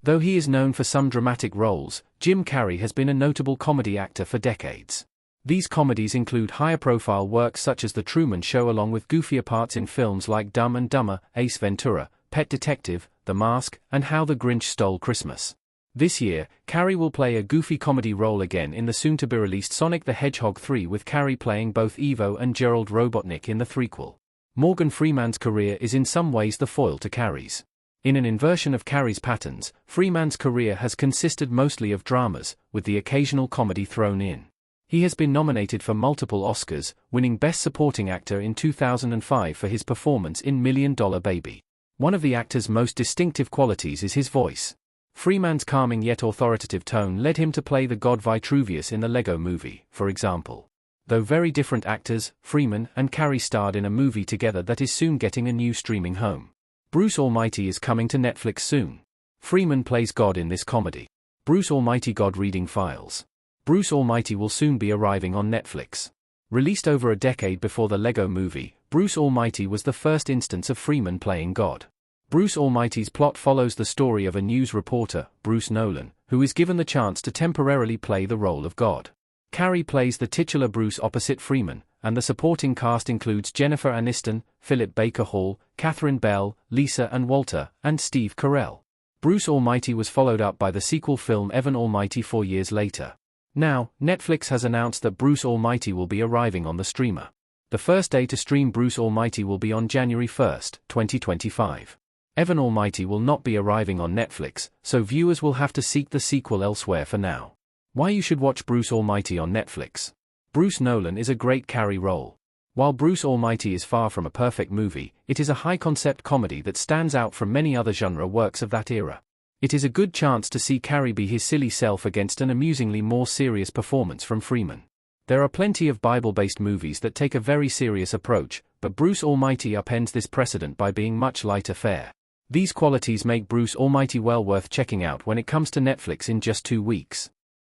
Though he is known for some dramatic roles, Jim Carrey has been a notable comedy actor for decades. These comedies include higher-profile works such as The Truman Show along with goofier parts in films like Dumb and Dumber, Ace Ventura, Pet Detective, The Mask, and How the Grinch Stole Christmas. This year, Carrey will play a goofy comedy role again in the soon-to-be-released Sonic the Hedgehog 3 with Carrey playing both Evo and Gerald Robotnik in the threequel. Morgan Freeman's career is in some ways the foil to Carrey's. In an inversion of Carrey's patterns, Freeman's career has consisted mostly of dramas, with the occasional comedy thrown in. He has been nominated for multiple Oscars, winning Best Supporting Actor in 2005 for his performance in $1 Million Baby. One of the actor's most distinctive qualities is his voice. Freeman's calming yet authoritative tone led him to play the god Vitruvius in the Lego Movie, for example. Though very different actors, Freeman and Carrey starred in a movie together that is soon getting a new streaming home. Bruce Almighty is coming to Netflix soon. Freeman plays God in this comedy. Bruce Almighty God Reading Files. Bruce Almighty will soon be arriving on Netflix. Released over a decade before the Lego Movie, Bruce Almighty was the first instance of Freeman playing God. Bruce Almighty's plot follows the story of a news reporter, Bruce Nolan, who is given the chance to temporarily play the role of God. Carrey plays the titular Bruce opposite Freeman, and the supporting cast includes Jennifer Aniston, Philip Baker Hall, Catherine Bell, Lisa and Walter, and Steve Carell. Bruce Almighty was followed up by the sequel film Evan Almighty 4 years later. Now, Netflix has announced that Bruce Almighty will be arriving on the streamer. The first day to stream Bruce Almighty will be on January 1, 2025. Evan Almighty will not be arriving on Netflix, so viewers will have to seek the sequel elsewhere for now. Why you should watch Bruce Almighty on Netflix. Bruce Nolan is a great Carrey role. While Bruce Almighty is far from a perfect movie, it is a high-concept comedy that stands out from many other genre works of that era. It is a good chance to see Carrey be his silly self against an amusingly more serious performance from Freeman. There are plenty of Bible-based movies that take a very serious approach, but Bruce Almighty upends this precedent by being much lighter fare. These qualities make Bruce Almighty well worth checking out when it comes to Netflix in just 2 weeks.